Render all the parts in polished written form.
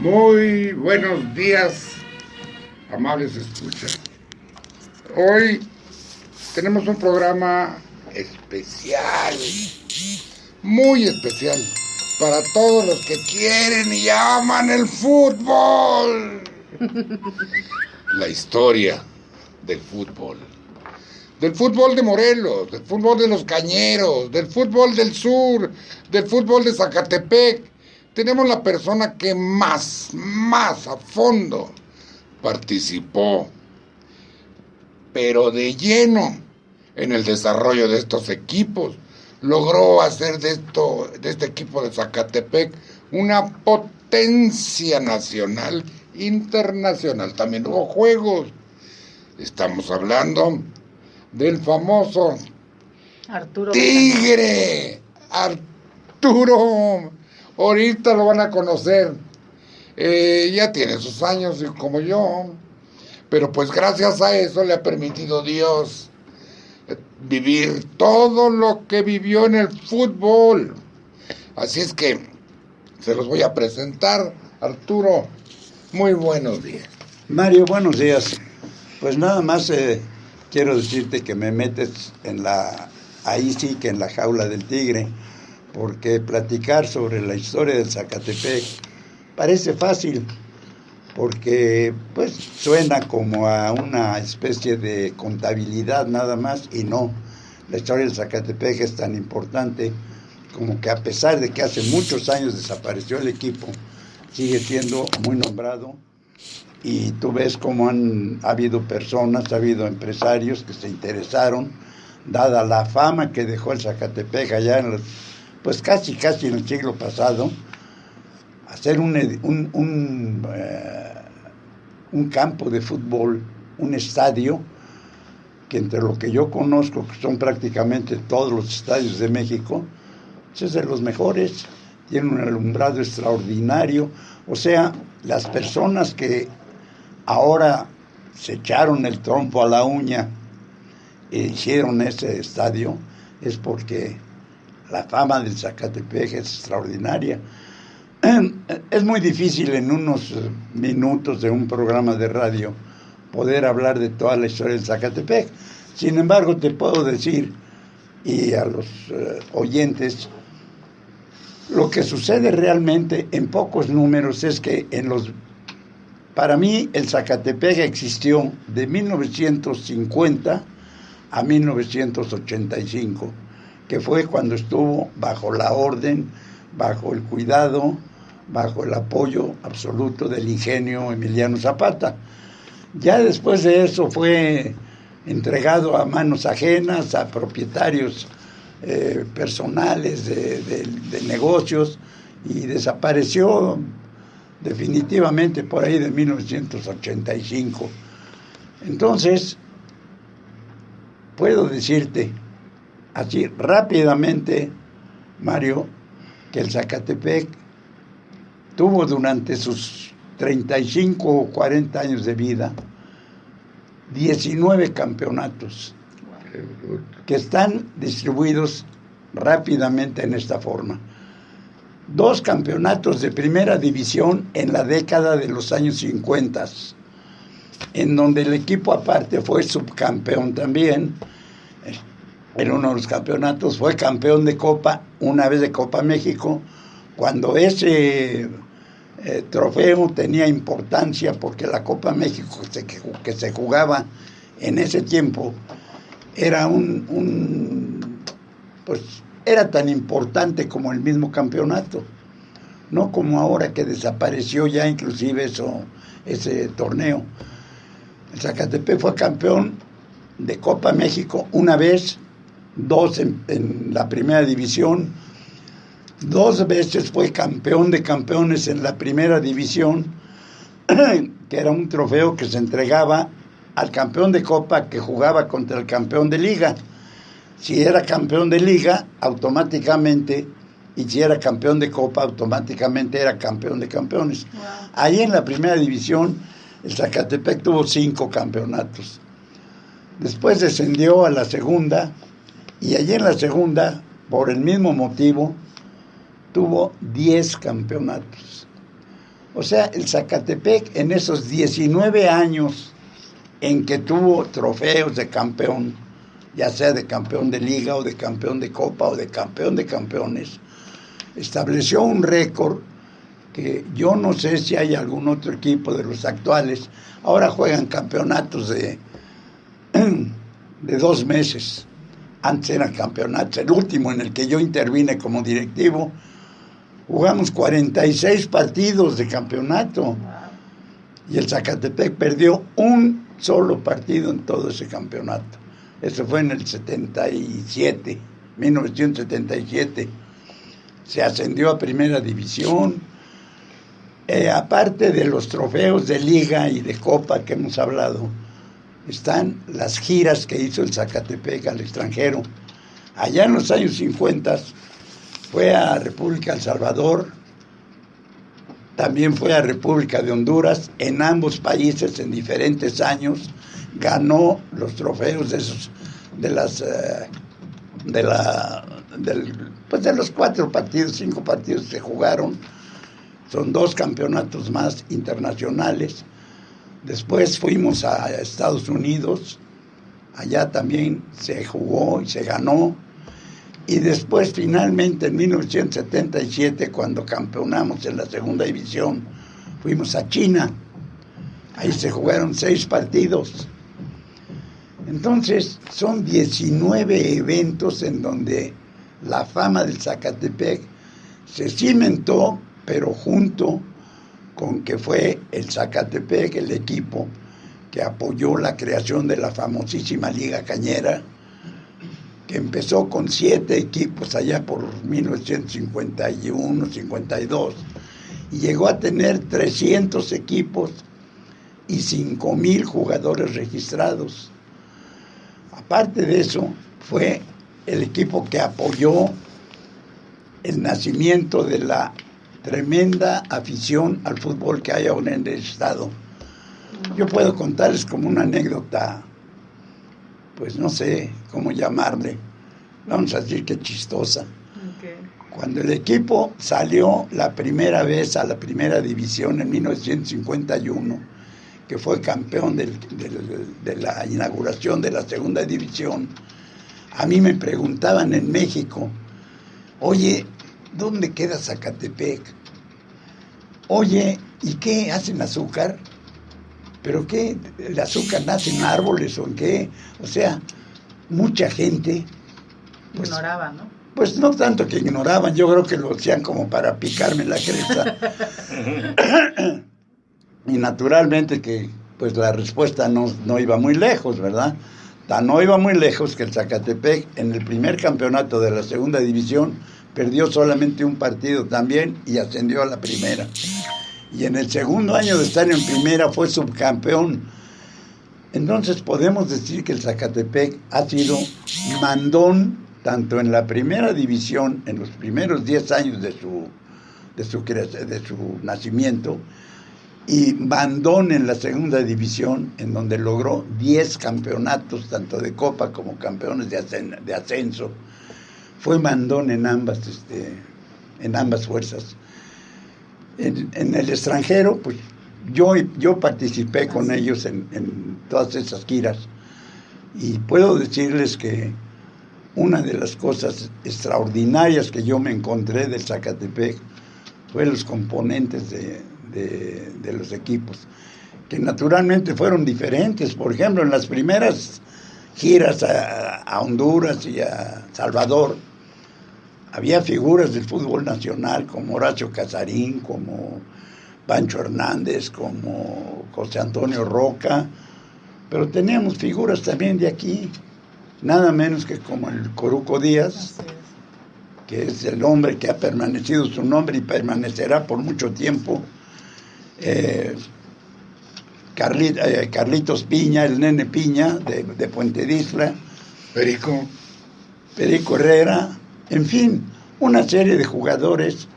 Muy buenos días, amables escuchas. Hoy tenemos un programa especial, muy especial, para todos los que quieren y aman el fútbol. La historia del fútbol. Del fútbol de Morelos, del fútbol de los Cañeros, del fútbol del sur, del fútbol de Zacatepec. Tenemos la persona que más a fondo participó, pero de lleno, en el desarrollo de estos equipos. Logró hacer de este equipo de Zacatepec una potencia nacional, internacional. También hubo juegos. Estamos hablando del famoso Arturo Tigre, Arturo. Ahorita lo van a conocer. Ya tiene sus años como yo, pero pues gracias a eso le ha permitido Dios vivir todo lo que vivió en el fútbol. Así es que se los voy a presentar. Arturo, muy buenos días. Mario, buenos días. Pues nada más quiero decirte que me metes ahí sí que en la jaula del tigre, porque platicar sobre la historia del Zacatepec parece fácil, porque pues suena como a una especie de contabilidad nada más, y no. La historia del Zacatepec es tan importante como que, a pesar de que hace muchos años desapareció el equipo, sigue siendo muy nombrado. Y tú ves cómo ha habido personas, ha habido empresarios que se interesaron, dada la fama que dejó el Zacatepec allá pues casi en el siglo pasado, hacer un campo de fútbol, un estadio, que entre lo que yo conozco, que son prácticamente todos los estadios de México, es de los mejores, tiene un alumbrado extraordinario. O sea, las personas que ahora se echaron el trompo a la uña e hicieron ese estadio, es porque la fama del Zacatepec es extraordinaria. Es muy difícil en unos minutos de un programa de radio poder hablar de toda la historia del Zacatepec. Sin embargo, te puedo decir, y a los oyentes, lo que sucede realmente en pocos números es que para mí el Zacatepec existió de 1950 a 1985, que fue cuando estuvo bajo la orden, bajo el cuidado, bajo el apoyo absoluto del ingenio Emiliano Zapata. Ya después de eso fue entregado a manos ajenas, a propietarios personales de negocios, y desapareció definitivamente por ahí de 1985. Entonces, puedo decirte así rápidamente, Mario, que el Zacatepec tuvo durante sus 35 o 40 años de vida 19 campeonatos que están distribuidos rápidamente en esta forma. 2 campeonatos de primera división en la década de los años 50, en donde el equipo aparte fue subcampeón también. En uno de los campeonatos fue campeón de Copa, una vez de Copa México, cuando ese trofeo tenía importancia, porque la Copa México que se jugaba en ese tiempo era pues era tan importante como el mismo campeonato, no como ahora que desapareció ya inclusive ese torneo. El Zacatepec fue campeón de Copa México una vez, 2 en la primera división, 2 veces fue campeón de campeones en la primera división, que era un trofeo que se entregaba al campeón de Copa que jugaba contra el campeón de Liga. Si era campeón de Liga, automáticamente, y si era campeón de Copa, automáticamente era campeón de campeones. Wow. Ahí en la primera división, el Zacatepec tuvo 5 campeonatos. Después descendió a la segunda, y allí en la segunda, por el mismo motivo, tuvo 10 campeonatos. O sea, el Zacatepec en esos 19 años en que tuvo trofeos de campeón, ya sea de campeón de liga o de campeón de copa o de campeón de campeones, estableció un récord que yo no sé si hay algún otro equipo de los actuales. Ahora juegan campeonatos de 2 meses. Antes eran campeonatos. El último en el que yo intervine como directivo, jugamos 46 partidos de campeonato. Y el Zacatepec perdió un solo partido en todo ese campeonato. Eso fue en el 1977. Se ascendió a primera división. Aparte de los trofeos de liga y de copa que hemos hablado, están las giras que hizo el Zacatepec al extranjero. Allá en los años 50 fue a República El Salvador, también fue a República de Honduras. En ambos países, en diferentes años, ganó los trofeos de los 4 partidos, 5 partidos que se jugaron. Son 2 campeonatos más internacionales. Después fuimos a Estados Unidos, allá también se jugó y se ganó. Y después finalmente en 1977, cuando campeonamos en la segunda división, fuimos a China. Ahí se jugaron 6 partidos. Entonces son 19 eventos en donde la fama del Zacatepec se cimentó, pero junto con que fue el Zacatepec el equipo que apoyó la creación de la famosísima Liga Cañera, que empezó con 7 equipos allá por 1951-52 y llegó a tener 300 equipos y 5,000 jugadores registrados. Aparte de eso, fue el equipo que apoyó el nacimiento de la tremenda afición al fútbol que hay ahora en el estado. Yo puedo contarles como una anécdota, pues no sé cómo llamarle, vamos a decir que chistosa. Okay. Cuando el equipo salió la primera vez a la primera división en 1951, que fue campeón de la inauguración de la segunda división, a mí me preguntaban en México, oye, ¿dónde queda Zacatepec? Oye, ¿y qué? ¿Hacen azúcar? ¿Pero qué? ¿El azúcar nace en árboles o en qué? O sea, mucha gente... Pues, ignoraba, ¿no? Pues no tanto que ignoraban, yo creo que lo hacían como para picarme la cresta. Y naturalmente que pues la respuesta no iba muy lejos, ¿verdad? No iba muy lejos que el Zacatepec en el primer campeonato de la segunda división perdió solamente un partido también y ascendió a la primera. Y en el segundo año de estar en primera fue subcampeón. Entonces podemos decir que el Zacatepec ha sido mandón tanto en la primera división, en los primeros 10 años de su nacimiento, y mandón en la segunda división, en donde logró 10 campeonatos, tanto de copa como campeones de ascenso. Fue mandón en ambas fuerzas. En el extranjero, pues yo participé con ellos en todas esas giras, y puedo decirles que una de las cosas extraordinarias que yo me encontré del Zacatepec fue los componentes de los equipos, que naturalmente fueron diferentes. Por ejemplo, en las primeras giras a Honduras y a Salvador, había figuras del fútbol nacional como Horacio Casarín, como Pancho Hernández, como José Antonio Roca, pero teníamos figuras también de aquí, nada menos que como el Coruco Díaz, que es el hombre que ha permanecido su nombre y permanecerá por mucho tiempo. Carlitos Piña, el Nene Piña de Puente de Isla, Perico Herrera, en fin, una serie de jugadores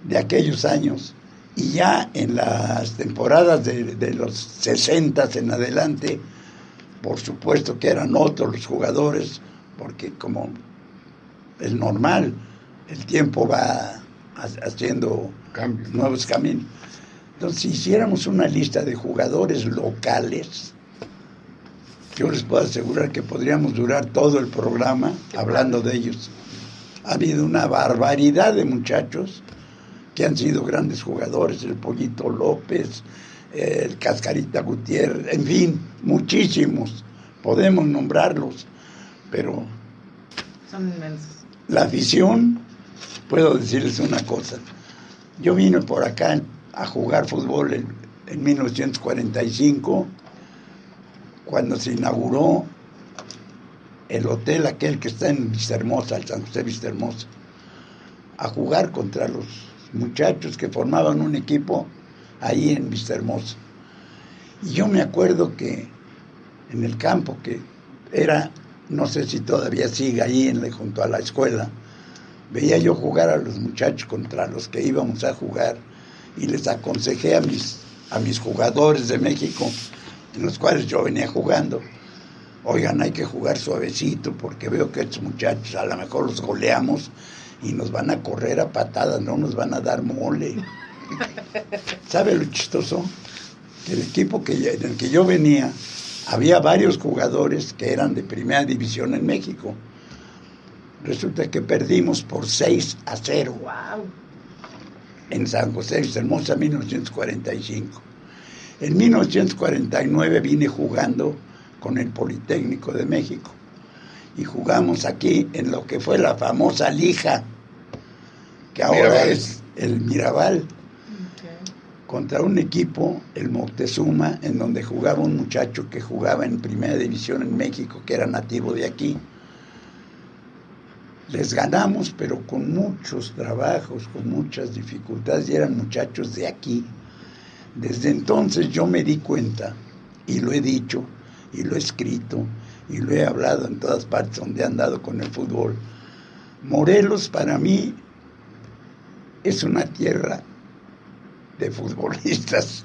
de aquellos años. Y ya en las temporadas de los 60 en adelante, por supuesto que eran otros los jugadores, porque como es normal, el tiempo va haciendo nuevos caminos. Entonces, si hiciéramos una lista de jugadores locales, yo les puedo asegurar que podríamos durar todo el programa hablando de ellos. Ha habido una barbaridad de muchachos que han sido grandes jugadores, el Pollito López, el Cascarita Gutiérrez, en fin, muchísimos. Podemos nombrarlos, pero son inmensos. La afición, puedo decirles una cosa. Yo vine por acá a jugar fútbol en 1945, cuando se inauguró el hotel aquel que está en Vistahermosa, el San José Vistahermosa, a jugar contra los muchachos que formaban un equipo ahí en Vistahermosa. Y yo me acuerdo que en el campo, que era, no sé si todavía sigue ahí junto a la escuela, veía yo jugar a los muchachos contra los que íbamos a jugar, y les aconsejé a mis jugadores de México, en los cuales yo venía jugando: oigan, hay que jugar suavecito, porque veo que estos muchachos a lo mejor los goleamos y nos van a correr a patadas, no nos van a dar mole. ¿Sabe lo chistoso? Que el equipo en el que yo venía, había varios jugadores que eran de primera división en México. Resulta que perdimos por 6-0. ¡Wow! En San José Vistahermosa, 1945. En 1949 vine jugando con el Politécnico de México y jugamos aquí en lo que fue la famosa Lija, que ahora Mirabal. Es el Mirabal, contra un equipo, el Moctezuma, en donde jugaba un muchacho que jugaba en primera división en México, que era nativo de aquí. Les ganamos, pero con muchos trabajos, con muchas dificultades, y eran muchachos de aquí. Desde entonces yo me di cuenta, y lo he dicho, y lo he escrito, y lo he hablado en todas partes donde he andado con el fútbol. Morelos para mí es una tierra de futbolistas.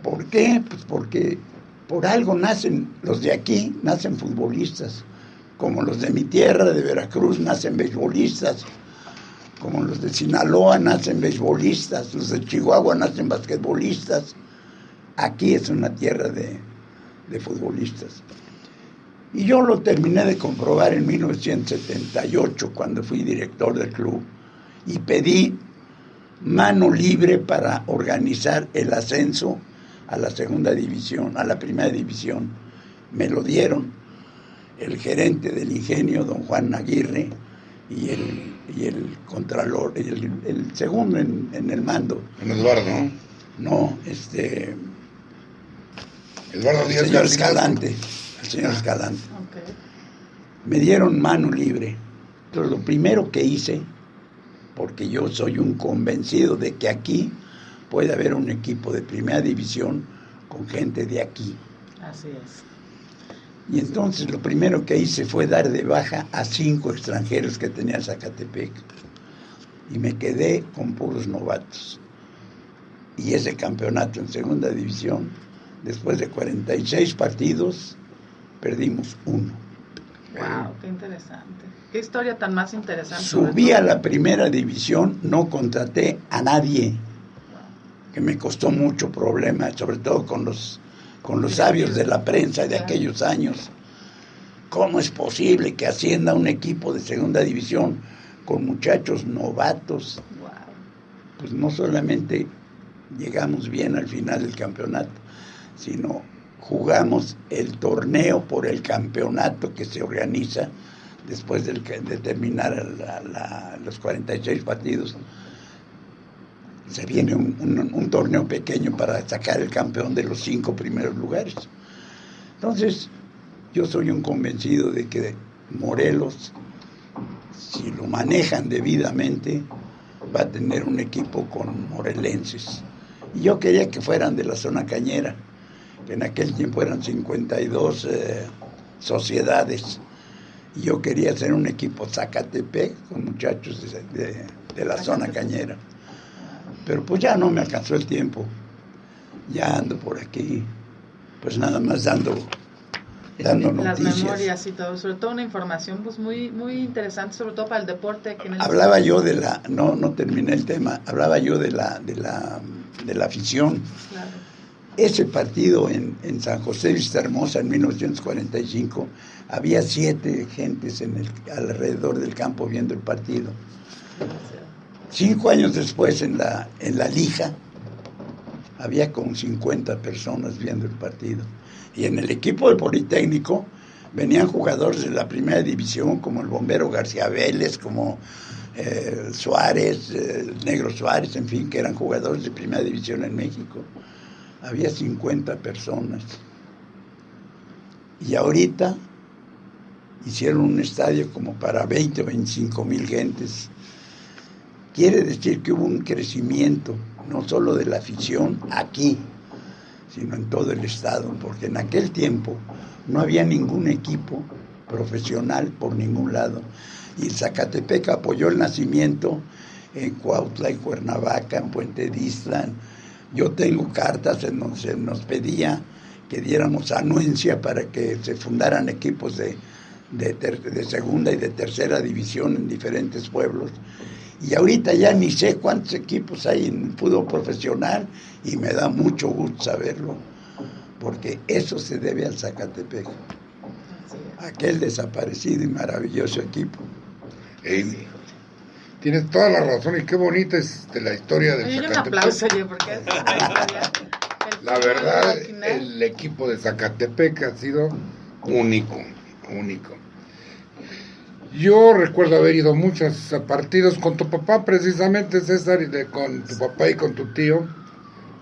¿Por qué? Pues porque por algo nacen los de aquí, nacen futbolistas. Como los de mi tierra, de Veracruz, nacen beisbolistas. Como los de Sinaloa, nacen beisbolistas. Los de Chihuahua nacen basquetbolistas. Aquí es una tierra de futbolistas. Y yo lo terminé de comprobar en 1978, cuando fui director del club, y pedí mano libre para organizar el ascenso a la segunda división, a la primera división. Me lo dieron el gerente del Ingenio, don Juan Aguirre, y el contralor, el segundo en el mando. ¿En Eduardo? No, Eduardo Díaz el señor Escalante. El señor Escalante. Okay. Me dieron mano libre. Entonces, lo primero que hice, porque yo soy un convencido de que aquí puede haber un equipo de primera división con gente de aquí. Así es. Y entonces lo primero que hice fue dar de baja a 5 extranjeros que tenía Zacatepec. Y me quedé con puros novatos. Y ese campeonato en segunda división, después de 46 partidos, perdimos 1. Wow, qué interesante. Qué historia tan más interesante. Subí a la primera división, no contraté a nadie, que me costó mucho problema, sobre todo con los sabios de la prensa de aquellos años. ¿Cómo es posible que ascienda un equipo de segunda división con muchachos novatos? Wow. Pues no solamente llegamos bien al final del campeonato, sino jugamos el torneo por el campeonato que se organiza después de terminar los 46 partidos. Se viene un torneo pequeño para sacar el campeón de los 5 primeros lugares. Entonces, yo soy un convencido de que Morelos, si lo manejan debidamente, va a tener un equipo con morelenses. Y yo quería que fueran de la zona cañera, que en aquel tiempo eran 52 sociedades. Y yo quería hacer un equipo Zacatepec con muchachos de la zona cañera. Pero pues ya no me alcanzó el tiempo. Ya ando por aquí, pues nada más dando dando Las noticias. memorias y todo, sobre todo una información pues muy muy interesante, sobre todo para el deporte aquí en el Hablaba estado. yo de la, no terminé el tema, hablaba yo de la afición. Claro. Ese partido en San José Vistahermosa en 1945, había 7 gentes alrededor del campo viendo el partido. 5 años después en la Lija, había como 50 personas viendo el partido. Y en el equipo del Politécnico venían jugadores de la primera división, como el bombero García Vélez, como Suárez, Negro Suárez, en fin, que eran jugadores de primera división en México. Había 50 personas. Y ahorita hicieron un estadio como para 20 o 25 mil gentes. Quiere decir que hubo un crecimiento, no solo de la afición aquí, sino en todo el estado, porque en aquel tiempo no había ningún equipo profesional por ningún lado. Y el Zacatepec apoyó el nacimiento en Cuautla, en Cuernavaca, en Puente Distlan. Yo tengo cartas en donde se nos pedía que diéramos anuencia para que se fundaran equipos de segunda y de tercera división en diferentes pueblos. Y ahorita ya ni sé cuántos equipos hay en el fútbol profesional y me da mucho gusto saberlo, porque eso se debe al Zacatepec, aquel desaparecido y maravilloso equipo. Tienes toda la razón y qué bonita es la historia del Oye, un Zacatepec. aplauso, oye, porque es una historia. La verdad, el equipo de Zacatepec ha sido único. Yo recuerdo haber ido a muchos partidos con tu papá, precisamente, César, con tu papá y con tu tío,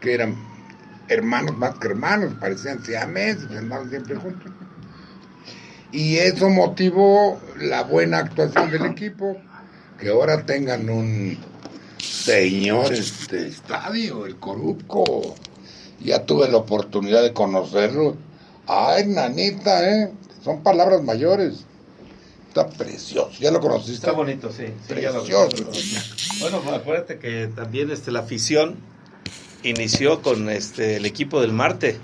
que eran hermanos más que hermanos, parecían siameses, andaban siempre juntos. Y eso motivó la buena actuación del equipo, que ahora tengan un señor estadio, el Corupco. Ya tuve la oportunidad de conocerlo. Ay, nanita, son palabras mayores. Está precioso. ¿Ya lo conociste? Está bonito, sí. Precioso. Bueno, acuérdate que también la afición inició con el equipo del Marte.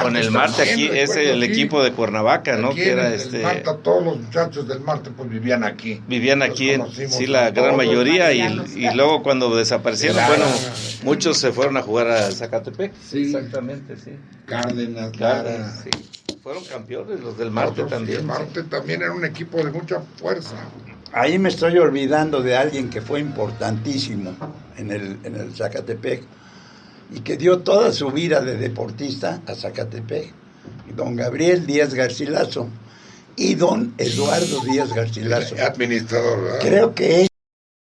Con el Marte aquí, es el equipo de Cuernavaca, ¿no? Que era el Marte, todos los muchachos del Marte pues vivían aquí. Sí, la gran mayoría, y luego cuando desaparecieron, bueno, muchos se fueron a jugar a Zacatepec. Sí. Exactamente, sí. Cárdenas, sí. Fueron campeones los del Marte también. El Marte también era un equipo de mucha fuerza. Ahí me estoy olvidando de alguien que fue importantísimo en el Zacatepec y que dio toda su vida de deportista a Zacatepec, don Gabriel Díaz Garcilaso y don Eduardo Díaz Garcilaso. Administrador, ¿verdad? Creo que